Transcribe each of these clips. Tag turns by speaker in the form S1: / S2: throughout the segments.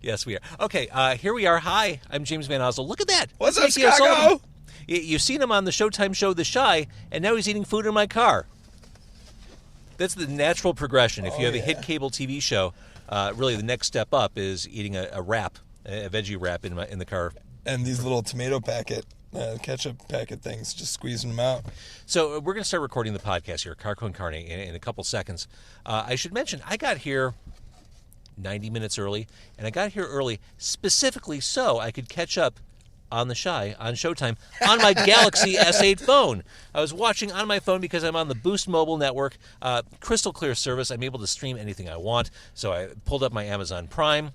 S1: Yes, we are. Okay, here we are. Hi, I'm James Van Oslo. Look at that.
S2: What's up,
S1: That's Mickey
S2: Chicago?
S1: O'Sullivan. You've seen him on the Showtime show, The Chi, and now he's eating food in my car. That's the natural progression. If you have a hit cable TV show, really the next step up is eating a wrap, a veggie wrap in the car.
S2: And these little tomato packet, ketchup packet things, just squeezing them out.
S1: So we're going to start recording the podcast here, Car Con Carne, in a couple seconds. I should mention, I got here 90 minutes early, and I got here early specifically so I could catch up on the Chi, on Showtime, on my Galaxy S8 phone. I was watching on my phone because I'm on the Boost Mobile network, crystal clear service. I'm able to stream anything I want. So I pulled up my Amazon Prime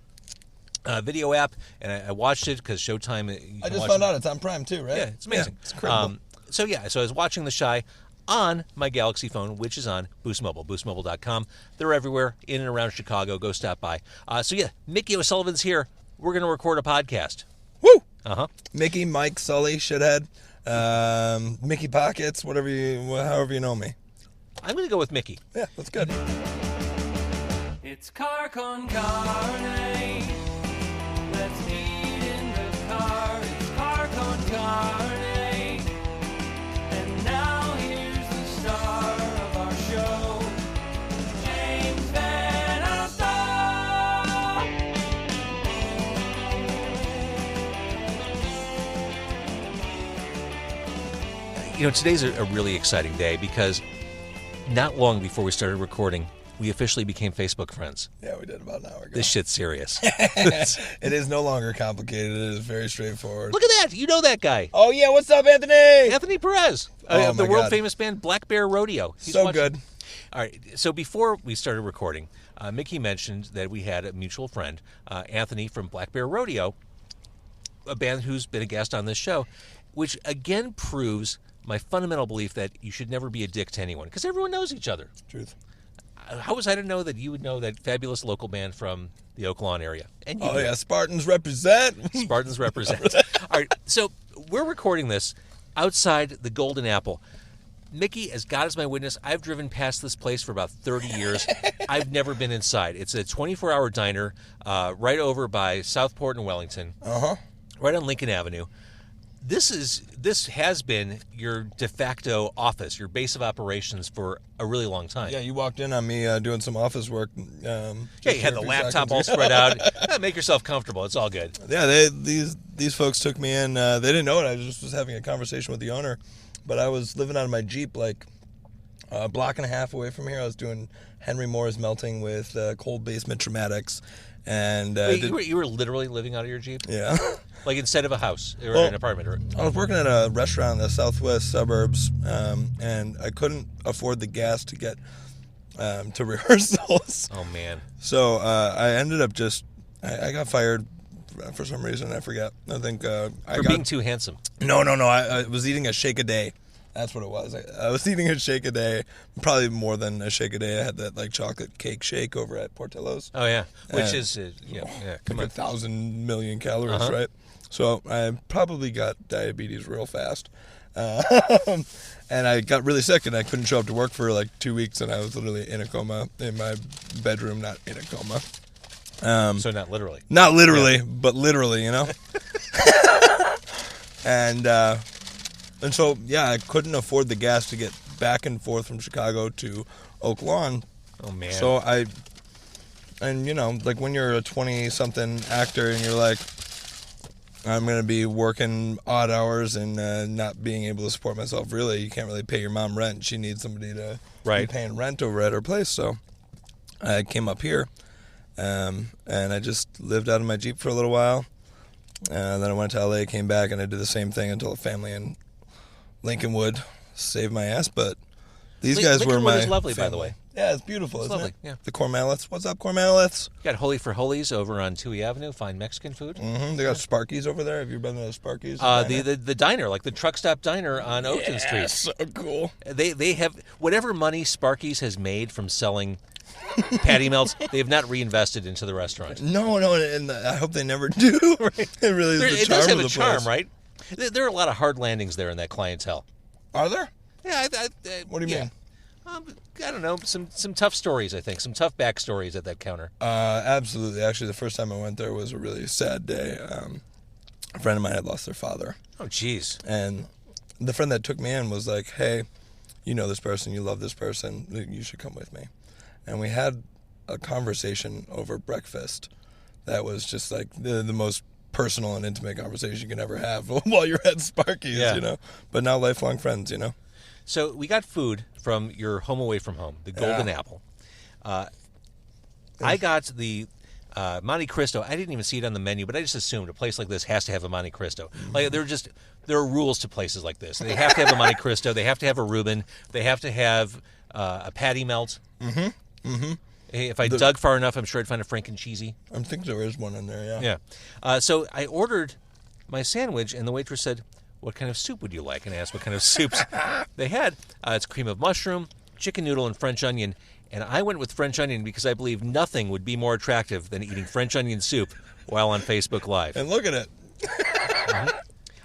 S1: video app, and I watched it because Showtime...
S2: I just found out it's on Prime too, right?
S1: Yeah, it's amazing.
S2: Yeah, it's incredible.
S1: So I was watching the Chi on my Galaxy phone, which is on Boost Mobile, boostmobile.com. They're everywhere, in and around Chicago. Go stop by. Mickey O'Sullivan's here. We're going to record a podcast.
S2: Woo!
S1: Uh-huh.
S2: Mickey, Mike, Sully, Shithead, Mickey Pockets, however you know me.
S1: I'm going to go with Mickey.
S2: Yeah, that's good.
S3: It's Car Con Carne. Let's eat in the car. It's Car Con Carne. And now here's the star of our show, James Van Alstyne.
S1: Today's a really exciting day because not long before we started recording, we officially became Facebook friends.
S2: Yeah, we did about an hour ago.
S1: This shit's serious.
S2: It is no longer complicated. It is very straightforward.
S1: Look at that. You know that guy.
S2: Oh, yeah. What's up, Anthony?
S1: Anthony Perez.
S2: Oh,
S1: the
S2: my
S1: world-famous band Black Bear Rodeo. He's
S2: so
S1: watching.
S2: good.
S1: All right. So before we started recording, Mickey mentioned that we had a mutual friend, Anthony from Black Bear Rodeo, a band who's been a guest on this show, which again proves my fundamental belief that you should never be a dick to anyone because everyone knows each other.
S2: Truth.
S1: How was I to know that you would know that fabulous local band from the Oak Lawn area? And you
S2: Oh, yeah. Spartans represent.
S1: Spartans represent. All right, so we're recording this outside the Golden Apple. Mickey, as God is my witness, I've driven past this place for about 30 years. I've never been inside. It's a 24-hour diner right over by Southport and Wellington, right on Lincoln Avenue. This has been your de facto office, your base of operations for a really long time.
S2: Yeah, you walked in on me doing some office work.
S1: You had the laptop all spread out. Make yourself comfortable. It's all good.
S2: Yeah, these folks took me in. They didn't know it. I just was having a conversation with the owner. But I was living out of my Jeep like a block and a half away from here. I was doing Henry Moore's melting with cold basement traumatics. And
S1: Wait, you were literally living out of your Jeep?
S2: Yeah.
S1: Like instead of a house or an apartment? Or...
S2: I was working at a restaurant in the southwest suburbs, and I couldn't afford the gas to get to rehearsals.
S1: Oh, man.
S2: So I ended up I got fired for some reason. I forget. I think
S1: For being too handsome.
S2: No. I was eating a shake a day. That's what it was. I was eating a shake a day, probably more than a shake a day. I had that like chocolate cake shake over at Portillo's.
S1: Oh yeah, which is
S2: come on, 1,000 million calories, right? So I probably got diabetes real fast, and I got really sick, and I couldn't show up to work for like 2 weeks, and I was literally in a coma in my bedroom, not in a coma.
S1: So not literally.
S2: Not literally, but literally, you know. And so, yeah, I couldn't afford the gas to get back and forth from Chicago to Oak Lawn.
S1: Oh, man.
S2: So like when you're a 20-something actor and you're like, I'm going to be working odd hours and not being able to support myself, really, you can't really pay your mom rent. She needs somebody to be paying rent over at her place. So I came up here, and I just lived out of my Jeep for a little while. Then I went to L.A., came back, and I did the same thing until a family in Lincolnwood saved my ass, but these guys were my
S1: Lincolnwood is lovely,
S2: family.
S1: By the way.
S2: Yeah, it's beautiful,
S1: it's
S2: isn't
S1: lovely,
S2: it?
S1: Yeah.
S2: The Cormalets. What's up, Cormalets?
S1: You got Holy for Holies over on Toohey Avenue, fine Mexican food.
S2: Mm-hmm. They got Sparky's over there. Have you been to Sparky's?
S1: The diner, like the truck stop diner on Oakton Street.
S2: So cool.
S1: They have whatever money Sparky's has made from selling patty melts, they have not reinvested into the restaurant.
S2: No, and I hope they never do. Right. It really is
S1: It
S2: the charm
S1: does have
S2: of
S1: a
S2: the
S1: charm,
S2: place.
S1: right? There are a lot of hard landings there in that clientele.
S2: Are there?
S1: Yeah.
S2: What do you mean?
S1: I don't know, some tough stories, I think. Some tough backstories at that counter.
S2: Absolutely. Actually, the first time I went there was a really sad day. A friend of mine had lost their father.
S1: Oh, jeez.
S2: And the friend that took me in was like, hey, you know this person, you love this person, you should come with me. And we had a conversation over breakfast that was just like the most personal and intimate conversation you can ever have while you're at Sparky's, you know. But now lifelong friends, you know.
S1: So we got food from your home away from home, the Golden Apple. I got the Monte Cristo. I didn't even see it on the menu, but I just assumed a place like this has to have a Monte Cristo. Like there are rules to places like this. They have to have a Monte Cristo. They have to have a Reuben. They have to have a patty melt. Mm-hmm. Mm-hmm. Hey, if I dug far enough, I'm sure I'd find a Franken cheesy.
S2: I think there is one in there, yeah.
S1: Yeah. So I ordered my sandwich, and the waitress said, what kind of soup would you like? And I asked what kind of soups they had. It's cream of mushroom, chicken noodle, and French onion. And I went with French onion because I believe nothing would be more attractive than eating French onion soup while on Facebook Live.
S2: And look at it.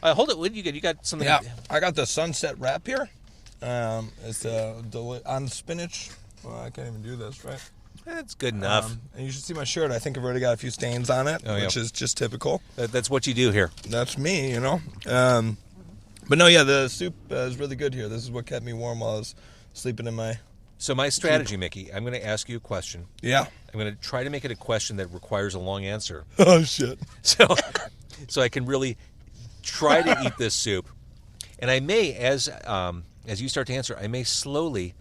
S1: Hold it. What did you get? You got something?
S2: Yeah, I got the sunset wrap here. It's on spinach. Well, I can't even do this, right?
S1: That's good enough.
S2: And you should see my shirt. I think I've already got a few stains on it, which is just typical.
S1: That's what you do here.
S2: That's me, you know. But no, yeah, the soup is really good here. This is what kept me warm while I was sleeping in my...
S1: So my strategy, Mickey, I'm going to ask you a question.
S2: Yeah.
S1: I'm going to try to make it a question that requires a long answer.
S2: Oh, shit.
S1: So I can really try to eat this soup. And I may, as you start to answer, I may slowly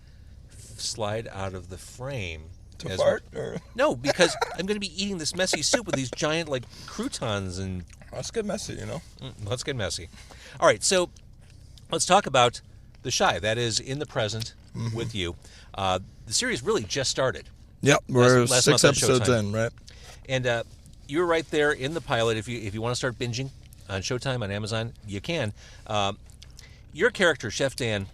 S1: slide out of the frame.
S2: To fart? Or?
S1: No, because I'm going to be eating this messy soup with these giant, like, croutons and...
S2: Let's get messy, you know?
S1: Let's get messy. All right, so let's talk about The Chi. That is in the present with you. The series really just started.
S2: Yep, we're
S1: last
S2: 6 episodes in, right?
S1: And you're right there in the pilot. If you want to start binging on Showtime, on Amazon, you can. Your character, Chef Dan,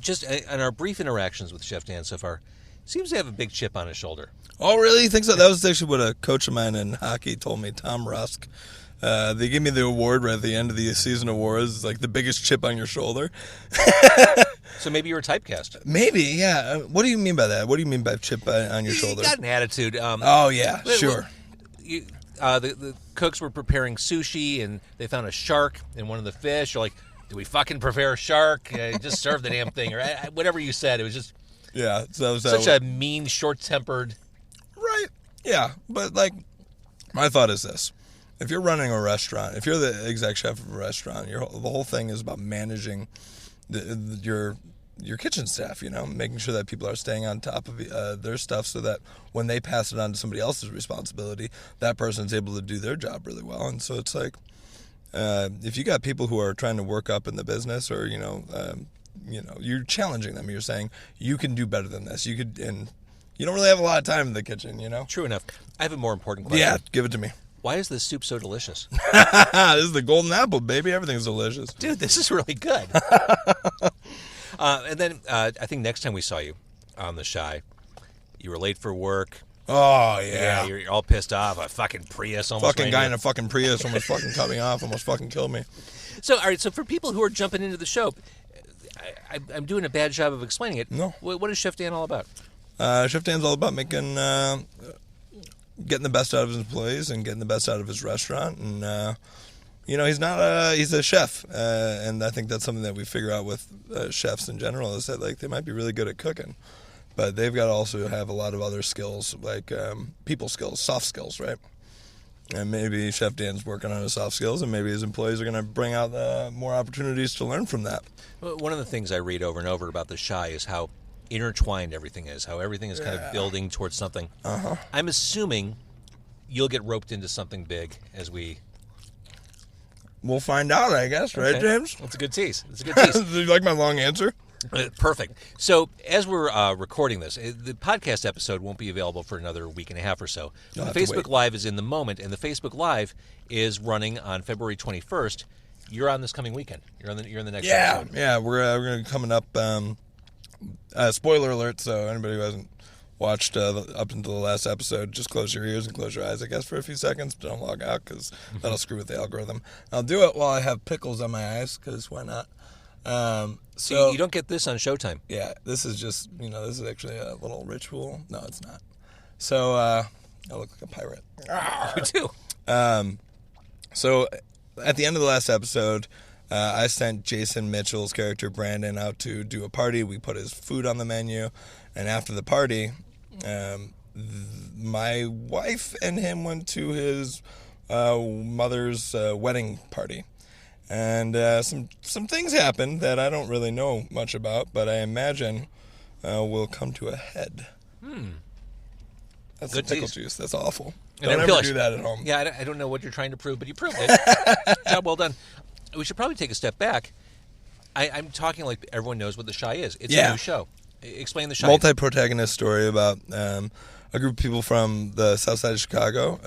S1: just in our brief interactions with Chef Dan so far, seems to have a big chip on his shoulder.
S2: Oh, really? You think so? That was actually what a coach of mine in hockey told me, Tom Rusk. They gave me the award right at the end of the season awards. It's like the biggest chip on your shoulder.
S1: So maybe you were typecast.
S2: Maybe, yeah. What do you mean by that? What do you mean by chip on your shoulder?
S1: You got an attitude.
S2: Oh, yeah, sure.
S1: The cooks were preparing sushi, and they found a shark in one of the fish. You're like, do we fucking prepare a shark? Just serve the damn thing. Or whatever you said. It was just such a mean, short-tempered...
S2: Right, yeah. But, like, my thought is this. If you're running a restaurant, if you're the exec chef of a restaurant, the whole thing is about managing your kitchen staff, you know, making sure that people are staying on top of their stuff so that when they pass it on to somebody else's responsibility, that person's able to do their job really well. And so it's like, if you got people who are trying to work up in the business or, you're challenging them. You're saying, you can do better than this. You could, and you don't really have a lot of time in the kitchen, you know?
S1: True enough. I have a more important question.
S2: Yeah, give it to me.
S1: Why is this soup so delicious?
S2: This is the golden apple, baby. Everything's delicious.
S1: Dude, this is really good. And then I think next time we saw you on The Chi, you were late for work.
S2: Oh, yeah.
S1: You're all pissed off. A fucking Prius almost
S2: fucking guy in a fucking Prius almost fucking cut me off, almost fucking killed me.
S1: So, all right, so for people who are jumping into the show, I'm doing a bad job of explaining it.
S2: No.
S1: What is Chef Dan all about?
S2: Chef Dan's all about making... getting the best out of his employees and getting the best out of his restaurant. And, he's a chef. And I think that's something that we figure out with chefs in general is that, like, they might be really good at cooking, but they've got to also have a lot of other skills, like people skills, soft skills, right? And maybe Chef Dan's working on his soft skills, and maybe his employees are going to bring out more opportunities to learn from that.
S1: One of the things I read over and over about The Chi is how intertwined everything is, how everything is kind of building towards something. I'm assuming you'll get roped into something big as
S2: we'll find out, I guess, right,
S1: okay.
S2: James?
S1: That's a good tease. Do
S2: you like my long answer?
S1: Perfect. So as we're recording this, the podcast episode won't be available for another week and a half or so. The Facebook Live is in the moment, and the Facebook Live is running on February 21st. You're on this coming weekend. You're in the next episode.
S2: Yeah, we're going to be coming up... spoiler alert, so anybody who hasn't watched up until the last episode, just close your ears and close your eyes, I guess, for a few seconds. Don't log out, because that'll screw with the algorithm. I'll do it while I have pickles on my eyes, because why not?
S1: So you don't get this on Showtime.
S2: Yeah, this is just, this is actually a little ritual. No, it's not. So I look like a pirate.
S1: You do.
S2: So at the end of the last episode, I sent Jason Mitchell's character Brandon out to do a party. We put his food on the menu, and after the party, my wife and him went to his mother's wedding party. And some things happened that I don't really know much about, but I imagine will come to a head. That's
S1: Good
S2: pickle
S1: tease.
S2: Juice. That's awful.
S1: And
S2: Don't ever do that at home.
S1: Yeah, I don't know what you're trying to prove, but you proved it. Job well done. We should probably take a step back. I'm talking like everyone knows what The Chi is. It's a new show. Explain The Chi.
S2: Multi-protagonist story about a group of people from the south side of Chicago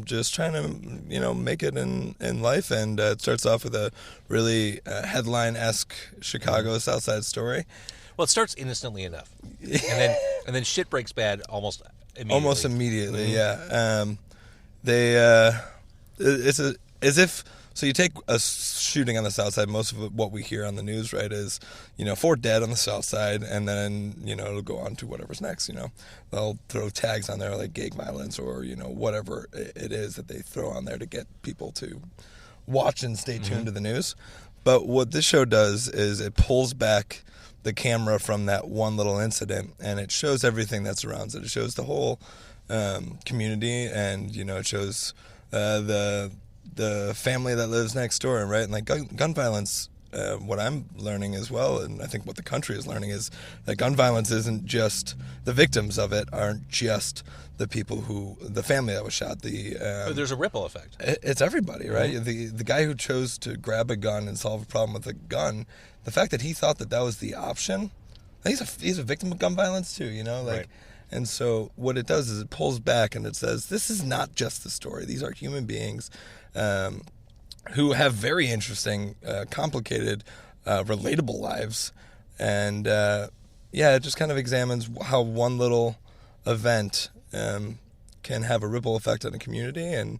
S2: just trying to, make it in life. And it starts off with a really headline-esque Chicago south side story.
S1: Well, it starts innocently enough. And then shit breaks bad almost immediately.
S2: Almost immediately, yeah. It's as if... So you take a shooting on the south side, most of what we hear on the news, right, is, 4 dead on the south side, and then, it'll go on to whatever's next, They'll throw tags on there like gang violence or, whatever it is that they throw on there to get people to watch and stay tuned to the news. But what this show does is it pulls back the camera from that one little incident, and it shows everything that surrounds it. It shows the whole community, and, it shows the family that lives next door, right? And like gun violence, what I'm learning as well, and I think what the country is learning, is that gun violence isn't just the victims of it, aren't just the people the family that was shot.
S1: There's a ripple effect.
S2: It's everybody, right? The guy who chose to grab a gun and solve a problem with a gun, the fact that he thought that was the option, he's a victim of gun violence too,
S1: Right.
S2: And so what it does is it pulls back and it says, this is not just the story. These are human beings who have very interesting, complicated, relatable lives. And, it just kind of examines how one little event can have a ripple effect on a community and,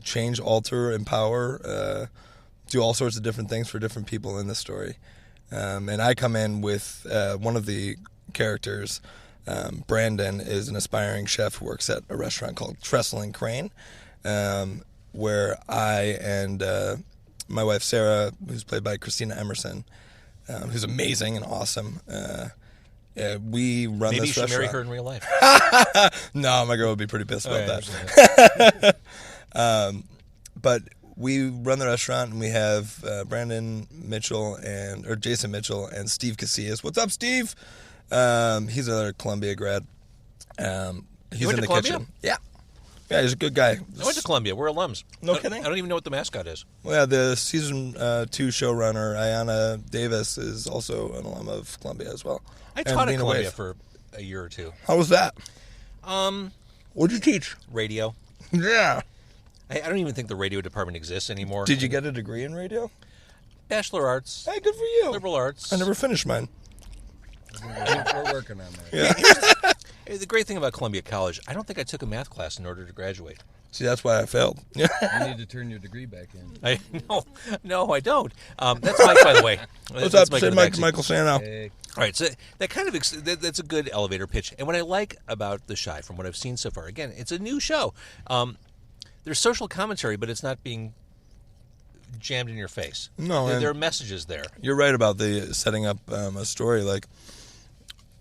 S2: change, alter, empower, do all sorts of different things for different people in the story. And I come in with one of the characters. Brandon is an aspiring chef who works at a restaurant called Trestle and Crane, where I and my wife Sarah, who's played by Christina Emerson, who's amazing and awesome, we run
S1: Maybe
S2: this restaurant. Maybe you
S1: should marry her in real life.
S2: No, my girl would be pretty pissed about
S1: that.
S2: But we run the restaurant, and we have Brandon Mitchell or Jason Mitchell and Steve Casillas. What's up, Steve? He's another Columbia grad. He's in the kitchen. Yeah, he's a good guy.
S1: I went to Columbia. We're alums.
S2: No kidding?
S1: I don't even know what the mascot is.
S2: Well, yeah, the season 2 showrunner Ayanna Davis is also an alum of Columbia as well.
S1: I taught at Columbia for a year or two.
S2: How was that? What'd you teach?
S1: Radio.
S2: Yeah.
S1: I don't even think the radio department exists anymore.
S2: Did you get a degree in radio?
S1: Bachelor Arts.
S2: Hey, good for you.
S1: Liberal Arts.
S2: I never finished mine.
S4: We're working on that.
S1: Yeah. The great thing about Columbia College, I don't think I took a math class in order to graduate.
S2: See, that's why I failed.
S4: You need to turn your degree back in.
S1: No, I don't. That's Mike, by the way.
S2: What's up? Say Michael Sano.
S4: Hey.
S1: All right, so that kind of that's a good elevator pitch. And what I like about The Chi, from what I've seen so far, again, it's a new show. There's social commentary, but it's not being jammed in your face.
S2: No,
S1: there are messages there.
S2: You're right about the setting up a story. Like,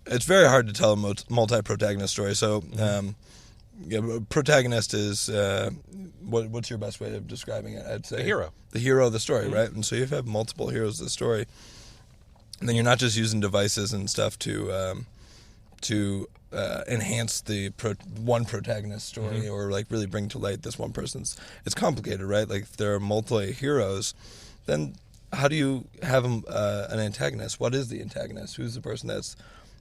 S2: it's very hard to tell a multi-protagonist story. So, protagonist is what's your best way of describing it? I'd say the hero of the story, right? And so you have multiple heroes of the story, and then you're not just using devices and stuff to enhance the one protagonist story or like really bring to light this one person's. It's complicated, right? Like, if there are multiple heroes, then how do you have an antagonist? What is the antagonist? Who's the person that's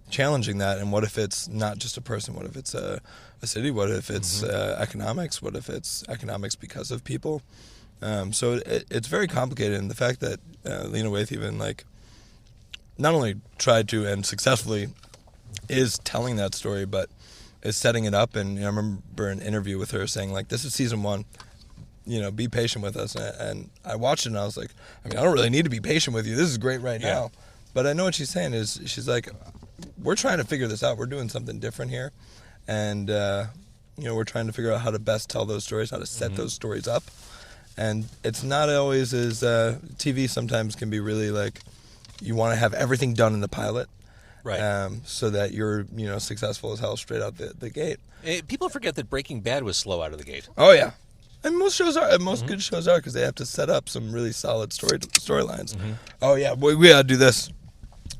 S2: challenging that? And what if it's not just a person? What if it's a city? What if it's economics? What if it's economics because of people? So it's very complicated. And the fact that Lena Waithe even like not only tried to and successfully is telling that story, but is setting it up. And I remember an interview with her saying, like, this is season 1. be patient with us. And I watched it and I was like, I mean, I don't really need to be patient with you. This is great right now. But I know what she's saying is she's like, we're trying to figure this out. We're doing something different here. And, we're trying to figure out how to best tell those stories, how to set those stories up. And it's not always as TV sometimes can be really like you want to have everything done in the pilot.
S1: Right.
S2: So that you're, successful as hell straight out the gate.
S1: People forget that Breaking Bad was slow out of the gate.
S2: Oh, yeah. And most shows are, good shows are because they have to set up some really solid storylines. Oh, yeah, we got to do this.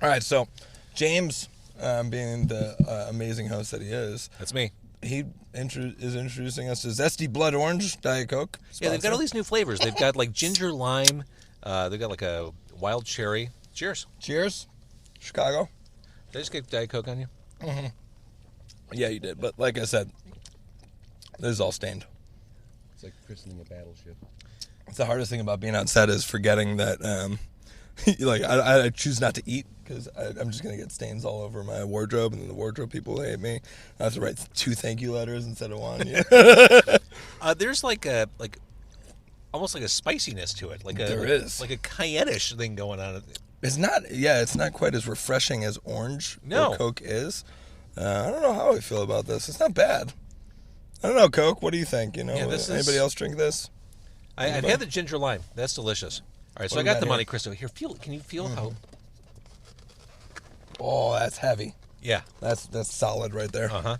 S2: All right, so James, being the amazing host that he is.
S1: That's me.
S2: He is introducing us to Zesty Blood Orange Diet Coke. Sponsor.
S1: Yeah, they've got all these new flavors. They've got like ginger lime. They've got like a wild cherry. Cheers.
S2: Cheers. Chicago.
S1: Did I just get Diet Coke on you?
S2: Mm-hmm. Yeah, you did. But like I said, this is all stained.
S4: It's like christening a battleship.
S2: It's the hardest thing about being on set is forgetting that, I choose not to eat because I'm just going to get stains all over my wardrobe, and then the wardrobe people hate me. I have to write 2 thank you letters instead of 1. Yeah.
S1: There's almost like a spiciness to it.
S2: There is.
S1: Like a cayenne-ish thing going on.
S2: It's not quite as refreshing as orange or Coke is. I don't know how I feel about this. It's not bad. I don't know, Coke. What do you think? Anybody else drink this?
S1: I've had the ginger lime. That's delicious. All right, so I got the Monte Cristo. Here, can you feel how...
S2: Oh, that's heavy.
S1: Yeah.
S2: That's solid right there.
S1: Uh-huh.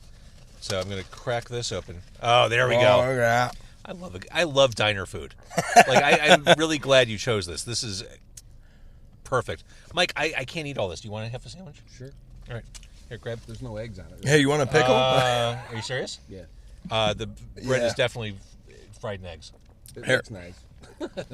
S1: So I'm going to crack this open. Oh, there we go.
S2: Yeah.
S1: I love it. I love diner food. I'm really glad you chose this. This is perfect. Mike, I can't eat all this. Do you want to have a sandwich?
S4: Sure.
S1: All right. Here, grab.
S4: There's no eggs on it. Right?
S2: Hey, you want a pickle?
S1: Are you serious?
S4: Yeah.
S1: The bread is definitely fried in eggs.
S4: That's nice.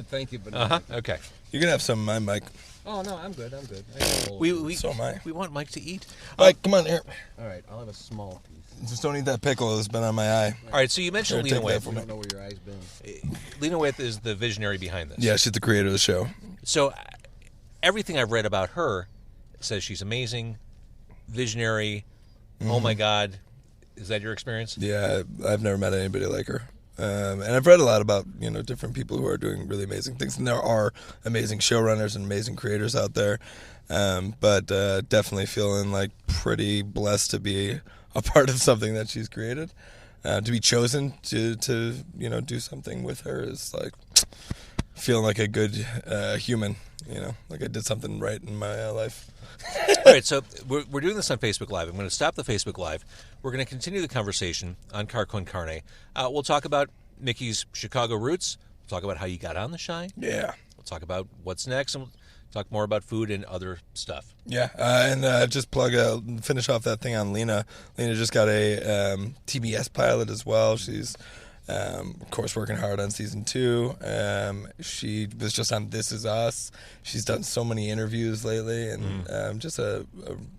S4: Thank you, but no.
S1: Okay.
S2: You can have some of mine, Mike.
S4: Oh, no, I'm good.
S2: So am I.
S1: We want Mike to eat.
S2: Mike, come on here.
S4: All right, I'll have a small piece.
S2: Just don't eat that pickle that's been on my eye.
S1: All right, so you mentioned Lena Waithe.
S4: I don't know where your eye's been.
S1: Lena Waithe is the visionary behind this.
S2: Yeah, she's the creator of the show.
S1: So everything I've read about her says she's amazing, visionary. Oh, my God. Is that your experience?
S2: Yeah, I've never met anybody like her. And I've read a lot about, different people who are doing really amazing things. And there are amazing showrunners and amazing creators out there. But definitely feeling like pretty blessed to be a part of something that she's created. To be chosen to do something with her is like feeling like a good human, like I did something right in my life.
S1: All right, so we're doing this on Facebook Live. I'm going to stop the Facebook Live. We're going to continue the conversation on Car Con Carne. We'll talk about Mickey's Chicago roots. We'll talk about how you got on the Shy.
S2: Yeah.
S1: We'll talk about what's next, and we'll talk more about food and other stuff.
S2: Yeah, and just finish off that thing on Lena. Lena just got a TBS pilot as well. She's, of course, working hard on season 2. She was just on This Is Us. She's done so many interviews lately, and just a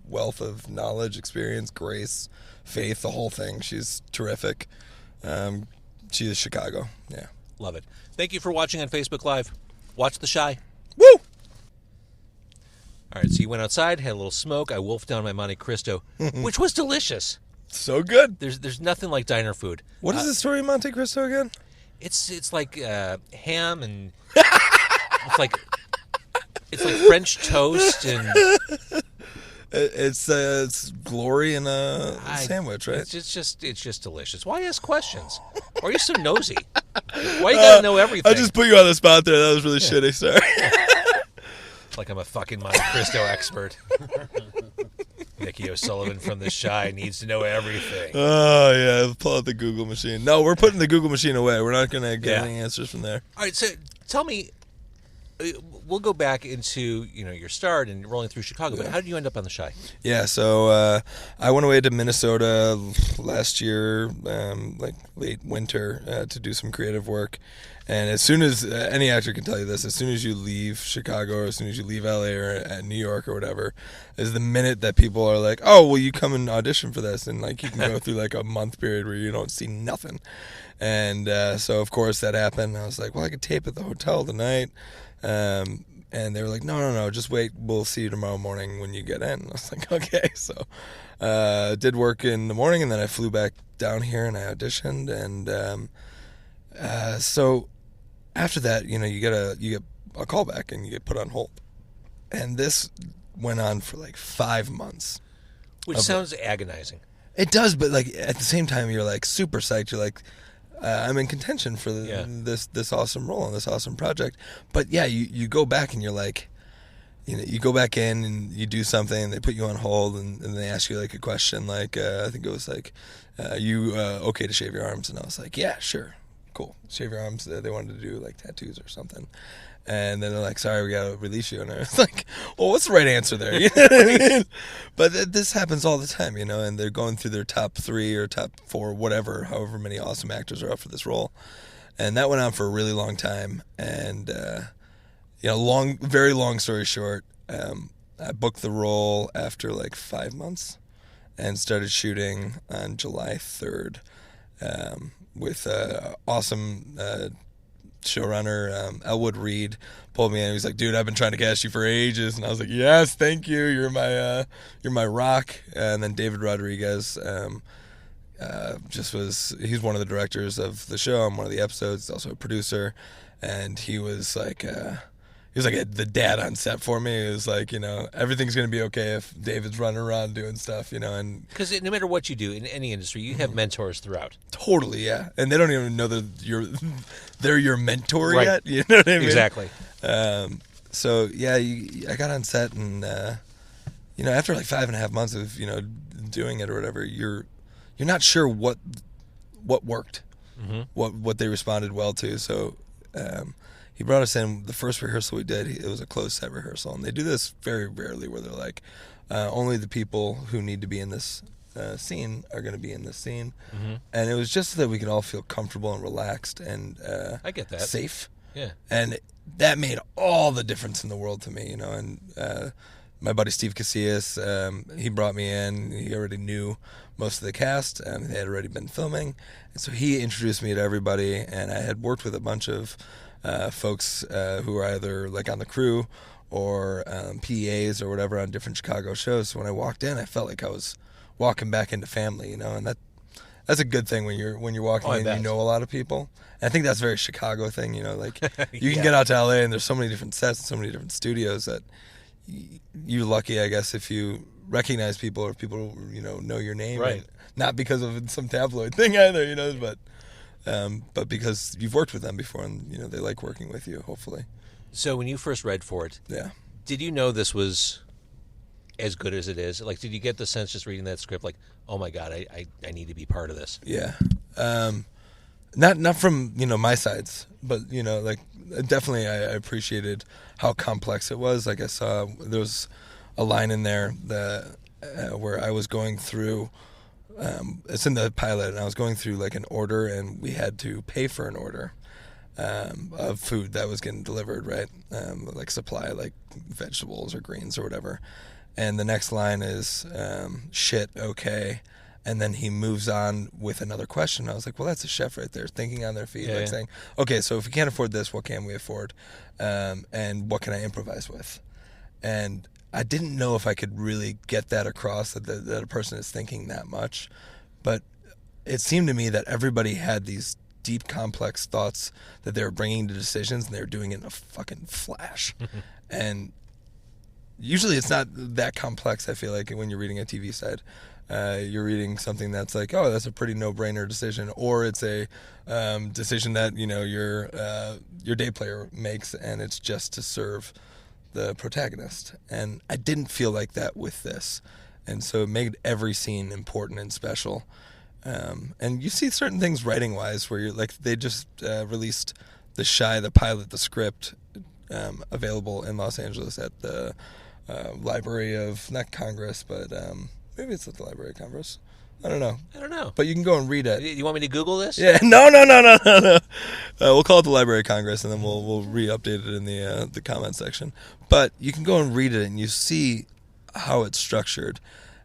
S2: wealth of knowledge, experience, grace, faith, the whole thing. She's terrific. She is Chicago. Yeah.
S1: Love it. Thank you for watching on Facebook Live. Watch the Shy.
S2: Woo!
S1: All right, so you went outside, had a little smoke. I wolfed down my Monte Cristo, which was delicious.
S2: So good.
S1: There's nothing like diner food.
S2: What is the story of Monte Cristo again?
S1: It's like ham and it's like French toast and
S2: it's glory in a sandwich, right?
S1: It's just delicious. Why ask questions? Why are you so nosy? Why you gotta know everything?
S2: I just put you on the spot there. That was really shitty. Sorry.
S1: Like I'm a fucking Monte Cristo expert. Mickey O'Sullivan from The Shy needs to know everything.
S2: Oh, yeah. Pull out the Google machine. No, we're putting the Google machine away. We're not going to get any answers from there.
S1: All right, so tell me, we'll go back into your start and rolling through Chicago, but how did you end up on The Shy?
S2: Yeah, so I went away to Minnesota last year, like late winter, to do some creative work. And as soon as, any actor can tell you this, as soon as you leave Chicago or as soon as you leave LA or New York or whatever, is the minute that people are like, oh, well, you come and audition for this. And like you can go through like a month period where you don't see nothing. And so, of course, that happened. I was like, well, I could tape at the hotel tonight. And they were like, no, just wait. We'll see you tomorrow morning when you get in. I was like, okay. So did work in the morning, and then I flew back down here and I auditioned. And so after that, you get a callback and you get put on hold. And this went on for like 5 months.
S1: Which sounds agonizing.
S2: It does, but like at the same time, you're like super psyched. You're like, I'm in contention for this awesome role and this awesome project. But yeah, you go back and you're like, you go back in and you do something and they put you on hold and they ask you like a question like, I think it was like, you okay to shave your arms? And I was like, yeah, sure, cool, shave your arms. They wanted to do like tattoos or something. And then they're like, sorry, we got to release you. And I was like, well, what's the right answer there? You know what I mean? But this happens all the time, and they're going through their top 3 or top 4, whatever, however many awesome actors are up for this role. And that went on for a really long time. And, very long story short, I booked the role after like 5 months and started shooting on July 3rd with awesome showrunner Elwood Reed pulled me in. He was like, dude, I've been trying to cast you for ages. And I was like, yes, thank you, you're my rock. And then David Rodriguez he's one of the directors of the show. I'm one of the episodes. He's also a producer, and he was like the dad on set for me. It was like, everything's going to be okay if David's running around doing stuff, and
S1: because no matter what you do in any industry, you have mentors throughout.
S2: Totally, yeah, and they don't even know that they're your mentor
S1: right.
S2: yet. You know what I mean?
S1: Exactly.
S2: So yeah, I got on set, and after like 5.5 months of doing it or whatever, you're not sure what worked, what they responded well to. So. He brought us in. The first rehearsal we did, it was a closed set rehearsal, and they do this very rarely, where they're like, only the people who need to be in this scene are going to be in this scene, and it was just so that we could all feel comfortable and relaxed and
S1: I get that.
S2: Safe.
S1: Yeah,
S2: and that made all the difference in the world to me, And my buddy Steve Casillas, he brought me in. He already knew most of the cast, and they had already been filming, and so he introduced me to everybody. And I had worked with a bunch of folks who were either like on the crew or PAs or whatever on different Chicago shows. So when I walked in, I felt like I was walking back into family, and that's a good thing when you're walking in. You know a lot of people. And I think that's a very Chicago thing, like you can get out to LA and there's so many different sets and so many different studios that you're lucky, I guess, if you recognize people or people know your name,
S1: right?
S2: Not because of some tabloid thing either, but because you've worked with them before and they like working with you, hopefully.
S1: So when you first read for it, did you know this was as good as it is? Like, did you get the sense just reading that script, like, oh my God, I need to be part of this?
S2: Yeah. Not from my sides, but like definitely I appreciated how complex it was. Like I saw there was a line in there that where I was going through. It's in the pilot, and I was going through like an order, and we had to pay for an order of food that was getting delivered, right? Like supply, like vegetables or greens or whatever. And the next line is, shit, okay. And then he moves on with another question. I was like, well, that's a chef right there, thinking on their feet, saying, okay, so if we can't afford this, what can we afford? And what can I improvise with? And I didn't know if I could really get that across, that a person is thinking that much. But it seemed to me that everybody had these deep, complex thoughts that they were bringing to decisions, and they were doing it in a fucking flash. And usually it's not that complex, I feel like, when you're reading a TV side. You're reading something that's like, oh, that's a pretty no-brainer decision, or it's a decision that your day player makes, and it's just to serve the protagonist. And I didn't feel like that with this, and so it made every scene important and special. And you see certain things writing-wise where you're like, they just released the pilot, the script, available in Los Angeles at the Library of, not Congress, but maybe it's at the Library of Congress. I don't know. But you can go and read it.
S1: You want me to Google this?
S2: Yeah. No. We'll call it the Library of Congress, and then we'll re-update it in the comment section. But you can go and read it, and you see how it's structured.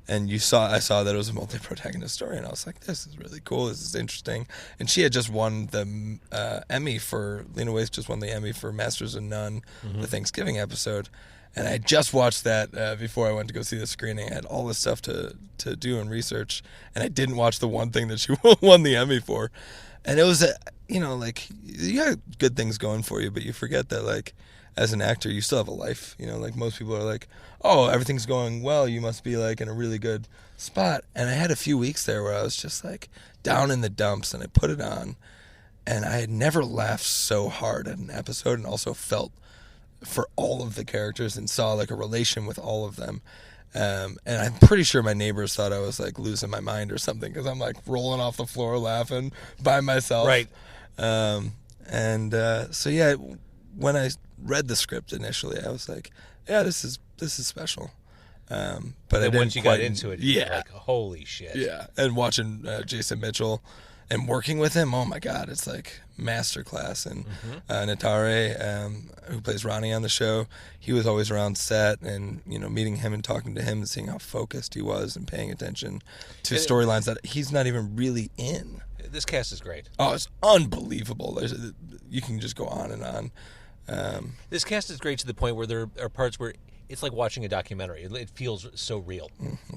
S2: And I saw that it was a multi-protagonist story, and I was like, this is really cool. This is interesting. And she had just won the Emmy Lena Waithe just won the Emmy for Masters of None, the Thanksgiving episode. And I just watched that before I went to go see the screening. I had all this stuff to do and research, and I didn't watch the one thing that she won the Emmy for. And it was like you got good things going for you, but you forget that like as an actor you still have a life. Like most people are like, oh, everything's going well, you must be like in a really good spot. And I had a few weeks there where I was just like down in the dumps, and I put it on, and I had never laughed so hard at an episode, and also felt for all of the characters and saw like a relation with all of them. And I'm pretty sure my neighbors thought I was like losing my mind or something, because I'm like rolling off the floor laughing by myself.
S1: Right.
S2: So yeah, when I read the script initially, I was like, yeah, this is special. But I didn't
S1: once you got into it, you're like, holy shit.
S2: Yeah, and watching Jason Mitchell and working with him, oh my God, it's like masterclass. And Natare, who plays Ronnie on the show, he was always around set, and meeting him and talking to him and seeing how focused he was and paying attention to storylines that he's not even really in.
S1: This cast is great.
S2: Oh, it's unbelievable. You can just go on and on.
S1: This cast is great to the point where there are parts where it's like watching a documentary. It feels so real.
S2: Mm-hmm.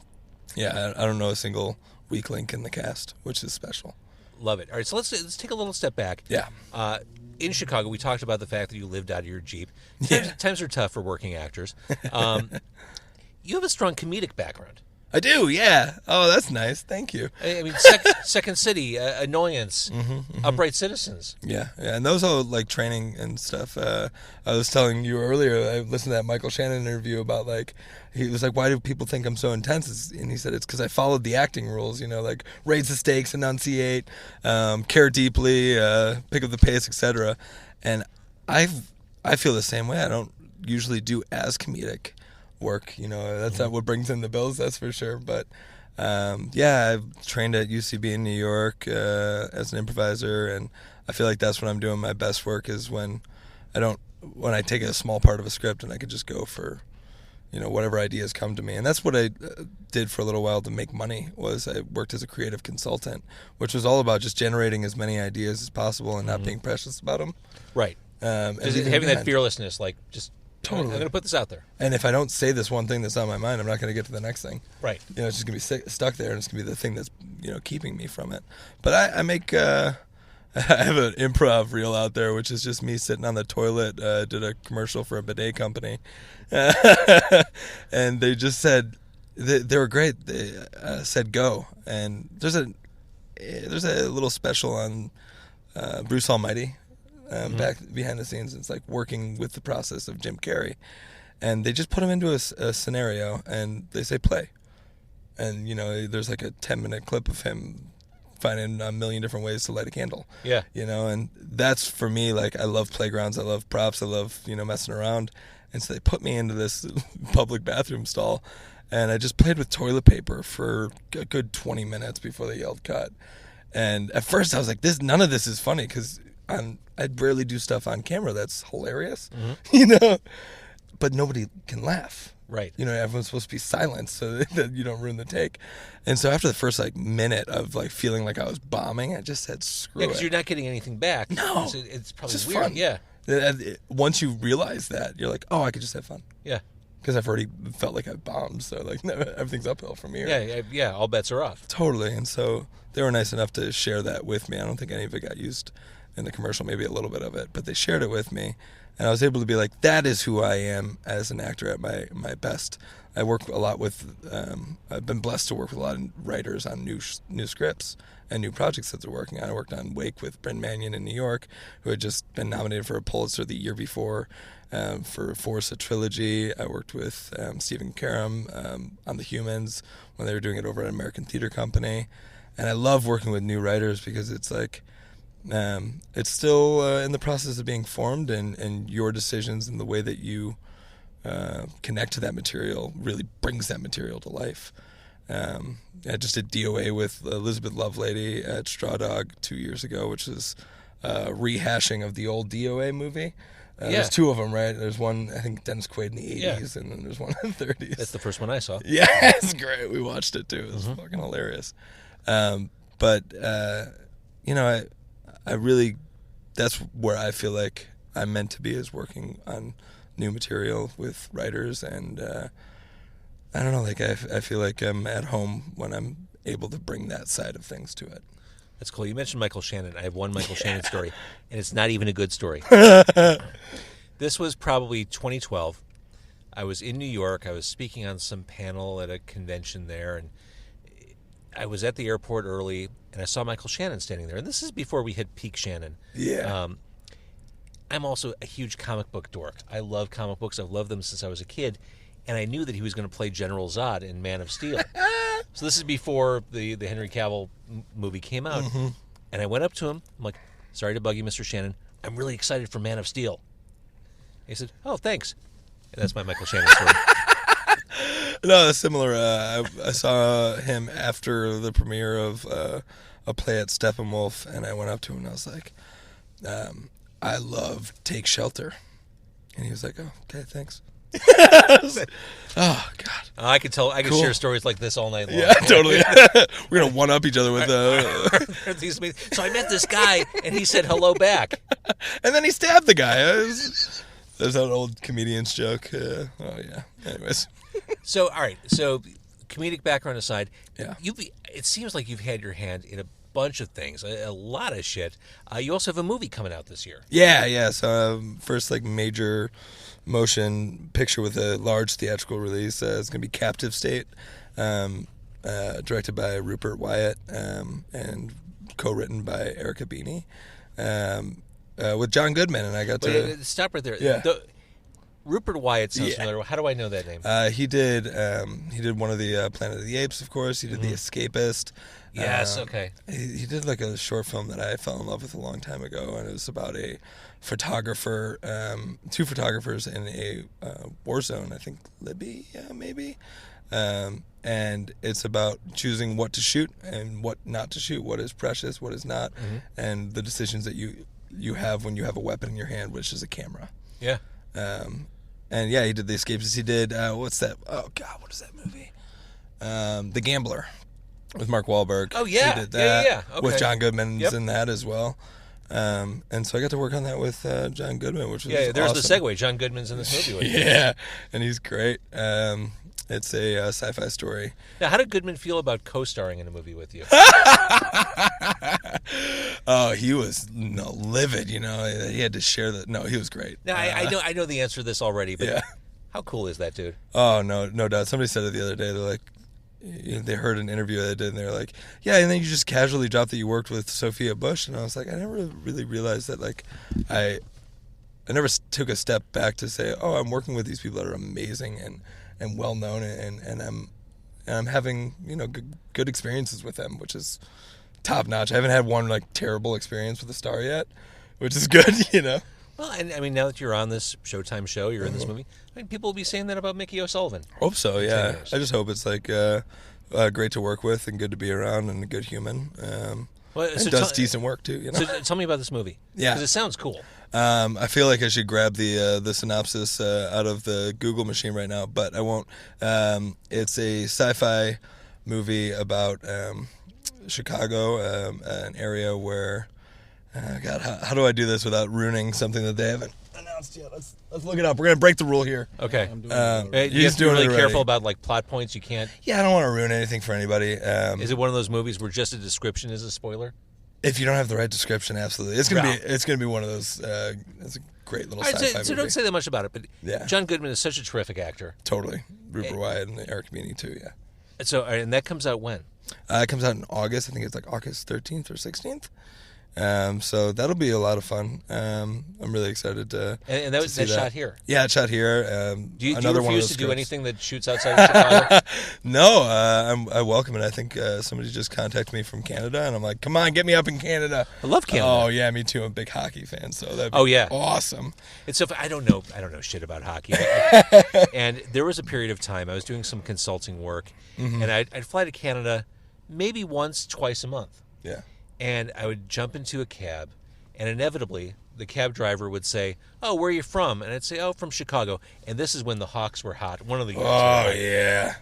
S2: Yeah, I don't know a single weak link in the cast, which is special.
S1: Love it. All right, so let's take a little step back.
S2: Yeah.
S1: In Chicago, we talked about the fact that you lived out of your Jeep. Times are tough for working actors. You have a strong comedic background.
S2: I do, yeah. Oh, that's nice. Thank you.
S1: I mean, Second City, Annoyance, Upright Citizens.
S2: Yeah, and those are like training and stuff. I was telling you earlier, I listened to that Michael Shannon interview about like, he was like, why do people think I'm so intense? And he said, it's because I followed the acting rules, like raise the stakes, enunciate, care deeply, pick up the pace, etc. And I feel the same way. I don't usually do as comedic work, that's not what brings in the bills, that's for sure. But I've trained at UCB in New York as an improviser, and I feel like that's when I'm doing my best work, is when I take a small part of a script and I could just go for whatever ideas come to me. And that's what I did for a little while to make money. Was I worked as a creative consultant, which was all about just generating as many ideas as possible and not being precious about them.
S1: Right. And having that fearlessness, like just totally, I'm going to put this out there. And
S2: if I don't say this one thing that's on my mind, I'm not going to get to the next thing.
S1: Right.
S2: It's just going to be stuck there, and it's going to be the thing that's keeping me from it. But I make I have an improv reel out there, which is just me sitting on the toilet. Did a commercial for a bidet company, and they just said they were great. They said go, and there's a little special on Bruce Almighty. Back behind the scenes, it's like working with the process of Jim Carrey, and they just put him into a scenario, and they say play, and there's like a 10-minute clip of him finding a million different ways to light a candle.
S1: Yeah.
S2: And that's for me, like, I love playgrounds, I love props, I love messing around, and so they put me into this public bathroom stall, and I just played with toilet paper for a good 20 minutes before they yelled cut. And at first I was like, none of this is funny, because I'd rarely do stuff on camera that's hilarious, but nobody can laugh.
S1: Right.
S2: Everyone's supposed to be silent so that you don't ruin the take. And so after the first minute of feeling like I was bombing, I just said, screw it.
S1: Yeah, because you're not getting anything back.
S2: No.
S1: So it's probably
S2: just
S1: weird.
S2: Fun.
S1: Yeah.
S2: Once you realize that, you're like, oh, I could just have fun.
S1: Yeah.
S2: Because I've already felt like I've bombed, so no, everything's uphill from here.
S1: Yeah, all bets are off.
S2: Totally. And so they were nice enough to share that with me. I don't think any of it got used in the commercial, maybe a little bit of it, but they shared it with me, and I was able to be like, that is who I am as an actor at my best. I work a lot with I've been blessed to work with a lot of writers on new scripts and new projects that they're working on. I worked on Wake with Bryn Mannion in New York, who had just been nominated for a Pulitzer the year before for Force, a trilogy. I worked with Stephen Karam on The Humans when they were doing it over at American Theater Company, and I love working with new writers because it's like it's still in the process of being formed, and your decisions and the way that you connect to that material really brings that material to life. I just did DOA with Elizabeth Lovelady at Straw Dog 2 years ago, which is a rehashing of the old DOA movie. There's two of them, right? There's one, I think, Dennis Quaid in the 80s, and then there's one in the 30s.
S1: That's the first one I saw.
S2: Yeah, it's great. We watched it, too. It was fucking hilarious. I really, that's where I feel like I'm meant to be, is working on new material with writers, and I don't know, like I feel like I'm at home when I'm able to bring that side of things to it.
S1: That's cool. You mentioned Michael Shannon. I have one Michael Shannon story, and it's not even a good story. This was probably 2012. I was in New York. I was speaking on some panel at a convention there, and I was at the airport early, and I saw Michael Shannon standing there. And this is before we hit peak Shannon.
S2: Yeah.
S1: I'm also a huge comic book dork. I love comic books. I've loved them since I was a kid, and I knew that he was going to play General Zod in Man of Steel. So this is before the Henry Cavill movie came out.
S2: Mm-hmm.
S1: And I went up to him. I'm like, sorry to bug you, Mr. Shannon. I'm really excited for Man of Steel. He said, oh, thanks. And that's my Michael Shannon story.
S2: No, similar. I saw him after the premiere of a play at Steppenwolf, and I went up to him and I was like, I love Take Shelter. And he was like, oh, okay, thanks. Oh, God.
S1: I could tell. I could
S2: Cool.
S1: share stories like this all night long.
S2: Yeah, totally. We're going to one-up each other with...
S1: So I met this guy, and he said hello back.
S2: And then he stabbed the guy. There's that old comedian's joke. Oh, yeah. Anyways.
S1: So, all right. So, comedic background aside,
S2: Yeah.
S1: it seems like you've had your hand in a bunch of things, a lot of shit. You also have a movie coming out this year.
S2: Yeah. So, first, major motion picture with a large theatrical release is going to be Captive State, directed by Rupert Wyatt and co-written by Erica Beanie, with John Goodman. And I got to...
S1: Stop right there.
S2: Yeah.
S1: Rupert Wyatt sounds familiar. How do I know that name?
S2: He did one of the Planet of the Apes, of course. He did The Escapist.
S1: Yes, okay.
S2: He did a short film that I fell in love with a long time ago, and it was about a photographer, two photographers in a war zone, I think Libya, maybe. And it's about choosing what to shoot and what not to shoot, what is precious, what is not, and the decisions that you have when you have a weapon in your hand, which is a camera.
S1: Yeah.
S2: And yeah, he did The Escapist. He did what's that? Oh God, what is that movie? The Gambler with Mark Wahlberg.
S1: Oh yeah,
S2: he did that.
S1: yeah. Okay.
S2: With John Goodman's in that as well.
S1: Yep.
S2: And so I got to work on that with John Goodman, which was
S1: there's
S2: awesome.
S1: the segue. John Goodman's in this movie with you.
S2: Yeah, and he's great. It's a sci-fi story.
S1: Now, how did Goodman feel about co-starring in a movie with you?
S2: Oh, he was livid. He had to share that. No, he was great.
S1: Now, I know the answer to this already, but
S2: Yeah.
S1: how cool is that dude?
S2: Oh, no doubt. Somebody said it the other day. They're like, they heard an interview that I did, and they were like, yeah, and then you just casually dropped that you worked with Sophia Bush. And I was like, I never really realized that, I never took a step back to say, oh, I'm working with these people that are amazing and well-known, and I'm having, good experiences with them, which is top-notch. I haven't had one, terrible experience with a star yet, which is good,
S1: Well, and I mean, now that you're on this Showtime show, you're in this movie, people will be saying that about Mickey O'Sullivan.
S2: Hope so, yeah.
S1: years.
S2: I just hope it's great to work with and good to be around and a good human.
S1: Well,
S2: and does decent work too.
S1: So tell me about this movie.
S2: Yeah.
S1: Because it sounds cool.
S2: I feel like I should grab the synopsis out of the Google machine right now, but I won't. It's a sci-fi movie about Chicago, an area where. God, how do I do this without ruining something that they haven't announced yet? Let's look it up. We're gonna break the rule here.
S1: Okay.
S4: I'm doing it.
S1: You have to be
S2: doing
S1: really
S2: it
S1: careful
S2: already.
S1: about plot points. You can't.
S2: Yeah, I don't want to ruin anything for anybody.
S1: Is it one of those movies where just a description is a spoiler?
S2: If you don't have the right description, absolutely, it's gonna be one of those. It's a great little
S1: All right,
S2: sci-fi
S1: so
S2: movie.
S1: don't say that much about it. But
S2: Yeah.
S1: John Goodman is such a terrific actor.
S2: Totally, Rupert Wyatt and Eric Beanie too. Yeah,
S1: So, and that comes out when?
S2: it comes out in August. I think it's August 13th or 16th. So that'll be a lot of fun. I'm really excited to.
S1: And that was
S2: see
S1: shot here.
S2: Yeah, it's shot here.
S1: Do you
S2: another one of
S1: refuse
S2: those
S1: to do
S2: scripts.
S1: anything that shoots outside of Chicago?
S2: No, I welcome it. I think somebody just contacted me from Canada, and I'm like, come on, get me up in Canada.
S1: I love Canada.
S2: Oh yeah, me too. I'm a big hockey fan, so that'd be awesome.
S1: It's so I don't know shit about hockey. And there was a period of time I was doing some consulting work, and I'd fly to Canada maybe once, twice a month.
S2: Yeah.
S1: And I would jump into a cab, and inevitably the cab driver would say, "Oh, where are you from?" And I'd say, "Oh, from Chicago." And this is when the Hawks were hot. One of the years.
S2: Oh yeah.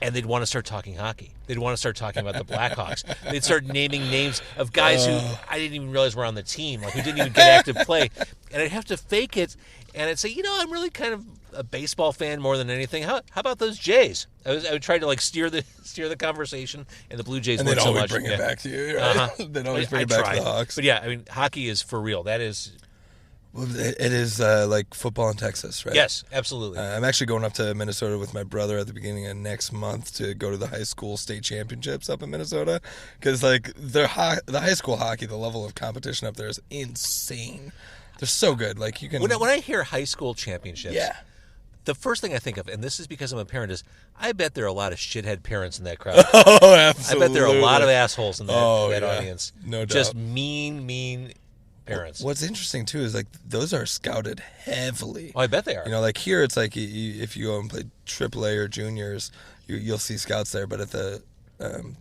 S1: and they'd want to start talking hockey. They'd want to start talking about the Blackhawks. They'd start naming names of guys who I didn't even realize were on the team, like who didn't even get active play. And I'd have to fake it, and I'd say, I'm really kind of a baseball fan more than anything. How about those Jays? I would try to like steer the conversation, and the Blue Jays weren't so much.
S2: And they'd always bring it back to you. Right? They'd always bring it back to the Hawks.
S1: But yeah, I mean, hockey is for real. That is.
S2: Well, it is like football in Texas, right?
S1: Yes, absolutely.
S2: I'm actually going up to Minnesota with my brother at the beginning of next month to go to the high school state championships up in Minnesota, because like the high school hockey, the level of competition up there is insane. They're so good. Like you can.
S1: When I hear high school championships,
S2: yeah.
S1: The first thing I think of, and this is because I'm a parent, is I bet there are a lot of shithead parents in that crowd.
S2: Oh, absolutely.
S1: I bet there are a lot of assholes in that audience.
S2: No doubt.
S1: Just mean parents.
S2: What's interesting too is like those are scouted heavily.
S1: Oh, I bet they are.
S2: Like here it's like if you go and play AAA or juniors, you'll see scouts there. But at the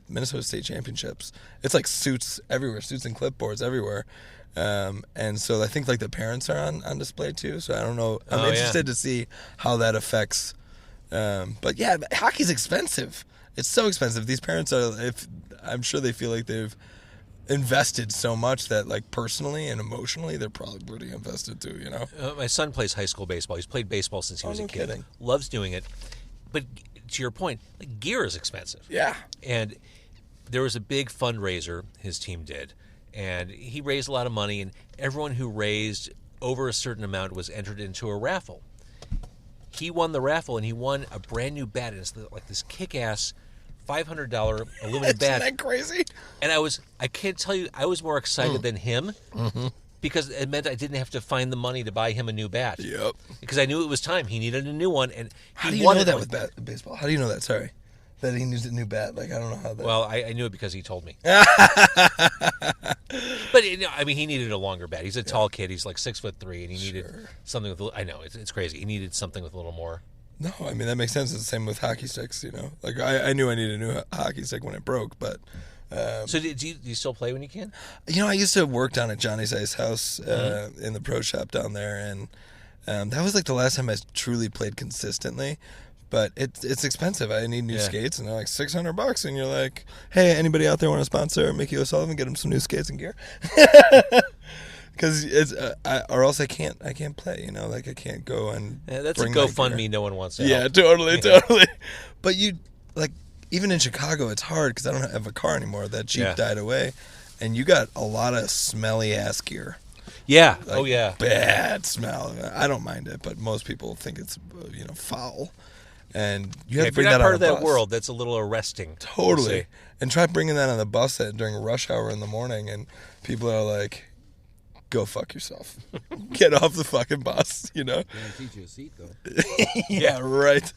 S2: Minnesota State Championships, it's like suits everywhere, suits and clipboards everywhere. And so I think like the parents are on display too. So I don't know. I'm interested to see how that affects. But yeah, hockey's expensive. It's so expensive. These parents I'm sure they feel like they've invested so much that like personally and emotionally they're probably pretty invested too.
S1: My son plays high school baseball. He's played baseball since he was a kid.
S2: Kidding.
S1: Loves doing it. But to your point, like, gear is expensive.
S2: Yeah.
S1: And there was a big fundraiser his team did. And he raised a lot of money, and everyone who raised over a certain amount was entered into a raffle. He won the raffle, and he won a brand new bat. And it's like this kick-ass $500 aluminum bat.
S2: Isn't that crazy?
S1: And I can't tell you, I was more excited than him because it meant I didn't have to find the money to buy him a new bat.
S2: Yep.
S1: Because I knew it was time. He needed a new one, and
S2: how do you know that with baseball? How do you know that? Sorry. That he needs a new bat. Like, I don't know how that...
S1: Well, I knew it because he told me. But, I mean, he needed a longer bat. He's a tall kid. He's like 6'3", and he needed something with... I know, it's crazy. He needed something with a little more...
S2: No, I mean, that makes sense. It's the same with hockey sticks, Like, I knew I needed a new hockey stick when it broke, but...
S1: So do you still play when you can?
S2: I used to work down at Johnny's Ice House in the pro shop down there, and that was like the last time I truly played consistently. But it's expensive. I need new skates, and they're like $600, and you're like, hey, anybody out there want to sponsor Mickey O'Sullivan? Get him some new skates and gear, because or else I can't play. Like I can't go and
S1: that's a GoFundMe. No one wants to help.
S2: Totally. But even in Chicago, it's hard because I don't have a car anymore. That Jeep died away, and you got a lot of smelly ass gear.
S1: Yeah.
S2: Like, bad smell. I don't mind it, but most people think it's foul. And you have to bring that on a bus. If you're not part of that
S1: world, that's a little arresting.
S2: Totally. And try bringing that on the bus during rush hour in the morning, and people are like, go fuck yourself. Get off the fucking bus,
S4: Gonna teach you a seat, though.
S2: Yeah, right.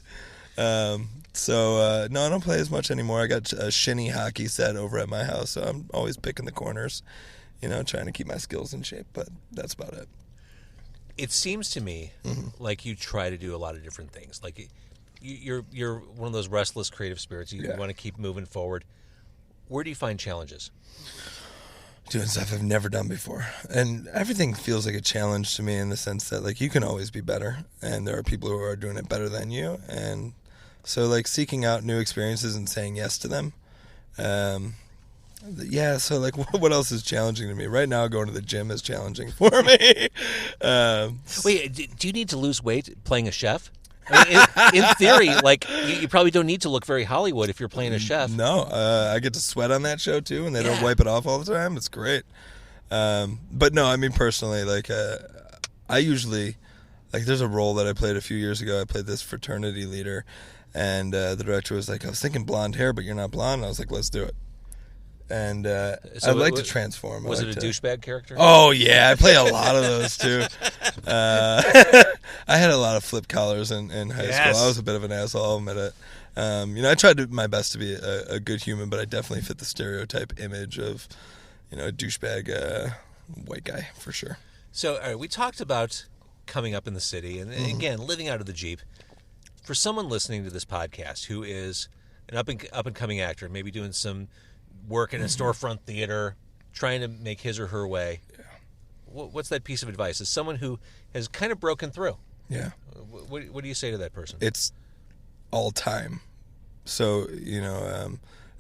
S2: So, no, I don't play as much anymore. I got a shinny hockey set over at my house, so I'm always picking the corners, trying to keep my skills in shape, but that's about it.
S1: It seems to me like you try to do a lot of different things. Like, you're one of those restless creative spirits. You want to keep moving forward. Where do you find challenges?
S2: Doing stuff I've never done before. And everything feels like a challenge to me in the sense that, like, you can always be better, and there are people who are doing it better than you. And so, like, seeking out new experiences and saying yes to them. So, like, what else is challenging to me? Right now, going to the gym is challenging for me.
S1: Wait, do you need to lose weight playing a chef? I mean, in theory, like, you probably don't need to look very Hollywood if you're playing a chef.
S2: No, I get to sweat on that show, too, and they don't wipe it off all the time. It's great. But, no, I mean, personally, like, I usually, like, there's a role that I played a few years ago. I played this fraternity leader, and the director was like, I was thinking blonde hair, but you're not blonde. And I was like, let's do it. And I'd like to transform.
S1: Was it a douchebag character?
S2: Oh, yeah. I play a lot of those, too. I had a lot of flip collars in high school. I was a bit of an asshole, I'll admit it. I tried my best to be a good human, but I definitely fit the stereotype image of, a douchebag white guy, for sure.
S1: So, all right, we talked about coming up in the city and again, living out of the Jeep. For someone listening to this podcast who is an up-and-coming actor, maybe doing some work in a storefront theater, trying to make his or her way.
S2: Yeah.
S1: What's that piece of advice? As someone who has kind of broken through.
S2: Yeah.
S1: What do you say to that person?
S2: It's all time So,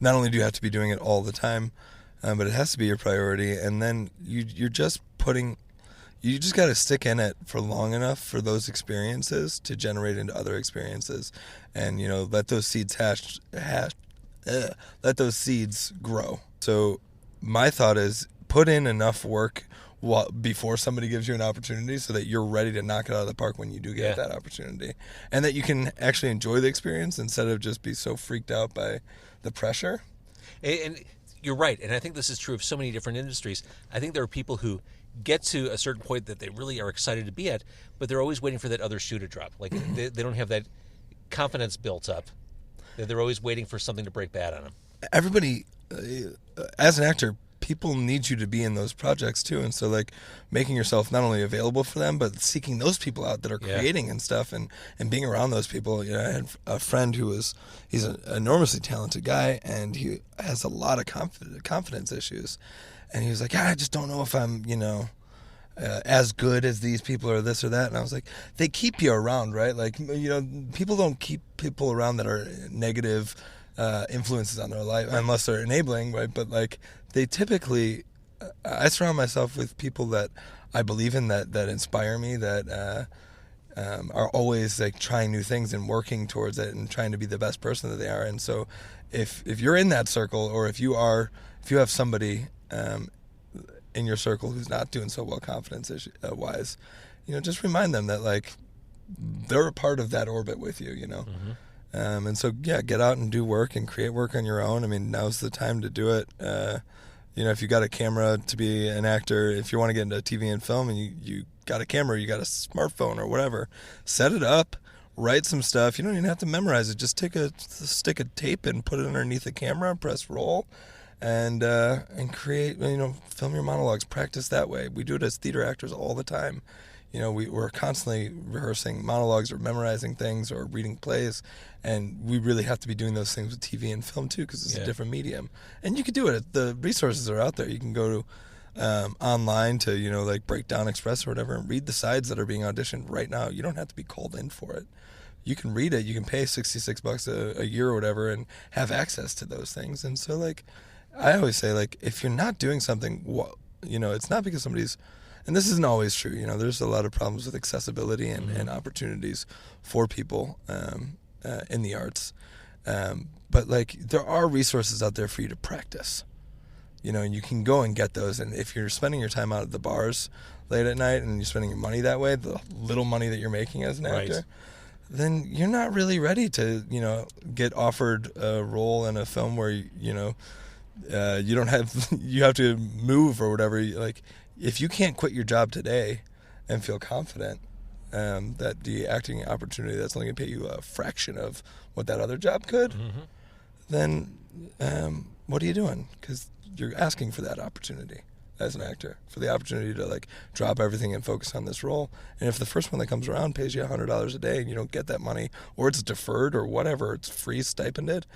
S2: not only do you have to be doing it all the time, but it has to be your priority. And then you just got to stick in it for long enough for those experiences to generate into other experiences, and let those seeds let those seeds grow. So my thought is put in enough work before somebody gives you an opportunity so that you're ready to knock it out of the park when you do get that opportunity, and that you can actually enjoy the experience instead of just be so freaked out by the pressure.
S1: And you're right, and I think this is true of so many different industries. I think there are people who get to a certain point that they really are excited to be at, but they're always waiting for that other shoe to drop. Like they don't have that confidence built up. They're always waiting for something to break bad on them.
S2: Everybody, as an actor, people need you to be in those projects too, and so like making yourself not only available for them, but seeking those people out that are creating and stuff, and being around those people. I had a friend he's an enormously talented guy, and he has a lot of confidence issues, and he was like, I just don't know if I'm as good as these people or this or that. And I was like, they keep you around, right? Like, people don't keep people around that are negative influences on their life unless they're enabling, right? But like, they typically, I surround myself with people that I believe in, that inspire me, that are always like trying new things and working towards it and trying to be the best person that they are. And so if you're in that circle, or if you have somebody in your circle who's not doing so well confidence wise, just remind them that like they're a part of that orbit with you,
S1: Mm-hmm.
S2: And so get out and do work and create work on your own. I mean, now's the time to do it. If you got a camera to be an actor, if you want to get into TV and film, and you got a camera, you got a smartphone or whatever, set it up, write some stuff. You don't even have to memorize it. Just stick a tape and put it underneath the camera, press roll, and create, film your monologues, practice that way. We do it as theater actors all the time. We're constantly rehearsing monologues or memorizing things or reading plays, and we really have to be doing those things with TV and film too, because it's a different medium. And you can do it. The resources are out there. You can go to online to like Breakdown Express or whatever, and read the sides that are being auditioned right now. You don't have to be called in for it. You can read it. You can pay $66 a year or whatever and have access to those things. And so like, I always say, like, if you're not doing something, it's not because somebody's, and this isn't always true, there's a lot of problems with accessibility and opportunities for people in the arts. But like, there are resources out there for you to practice, and you can go and get those. And if you're spending your time out at the bars late at night and you're spending your money that way, the little money that you're making as an actor, then you're not really ready to, get offered a role in a film where, you don't have, you have to move or whatever. Like, if you can't quit your job today and feel confident that the acting opportunity that's only going to pay you a fraction of what that other job could, then what are you doing? Because you're asking for that opportunity as an actor, for the opportunity to like drop everything and focus on this role. And if the first one that comes around pays you $100 a day and you don't get that money, or it's deferred or whatever, it's free stipended,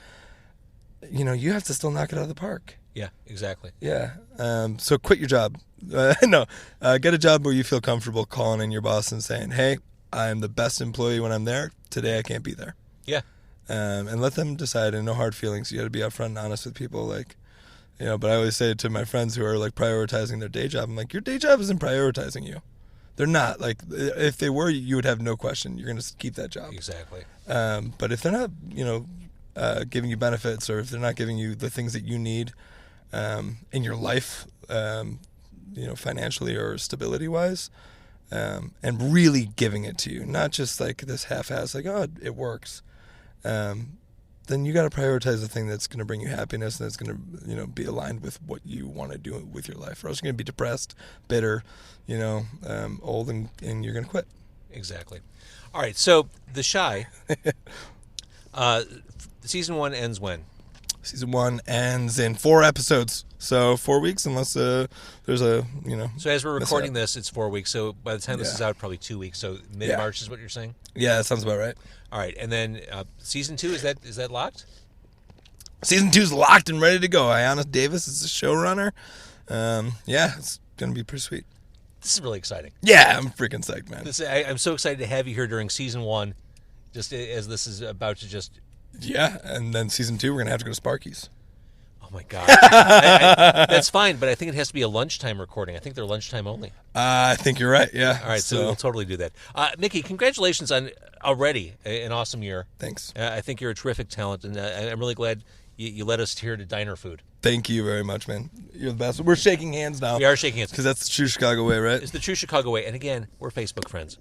S2: you have to still knock it out of the park.
S1: Yeah, exactly.
S2: Yeah. So quit your job. Get a job where you feel comfortable calling in your boss and saying, hey, I'm the best employee when I'm there. Today I can't be there.
S1: Yeah.
S2: And let them decide, and no hard feelings. You got to be upfront and honest with people. Like, but I always say to my friends who are like prioritizing their day job, I'm like, your day job isn't prioritizing you. They're not. Like, if they were, you would have no question. You're going to keep that job.
S1: Exactly.
S2: But if they're not, giving you benefits, or if they're not giving you the things that you need in your life, financially or stability wise, and really giving it to you, not just like this half-ass, like, oh, it works, then you got to prioritize the thing that's going to bring you happiness and that's going to, be aligned with what you want to do with your life, or else you're going to be depressed, bitter, old, and you're going to quit.
S1: Exactly. All right. So The Chi, season 1 ends when?
S2: Season 1 ends in 4 episodes, so 4 weeks, unless there's a
S1: So as we're recording this, it's 4 weeks. So by the time this is out, probably 2 weeks. So mid-March is what you're saying?
S2: Yeah, that sounds about right.
S1: All right, and then season 2, is that locked?
S2: Season 2's locked and ready to go. Ayanna Davis is the showrunner. It's gonna be pretty sweet.
S1: This is really exciting.
S2: Yeah, I'm freaking psyched, man.
S1: I'm so excited to have you here during season 1, just as this is about to just
S2: Yeah, and then season 2, we're going to have to go to Sparky's.
S1: Oh, my God. That's fine, but I think it has to be a lunchtime recording. I think they're lunchtime only.
S2: I think you're right, yeah.
S1: All right, so we'll totally do that. Mickey, congratulations on already an awesome year.
S2: Thanks.
S1: I think you're a terrific talent, and I'm really glad you led us here to Diner Food.
S2: Thank you very much, man. You're the best. We're shaking hands now.
S1: We are shaking hands.
S2: Because that's the true Chicago way, right?
S1: It's the true Chicago way. And again, we're Facebook friends.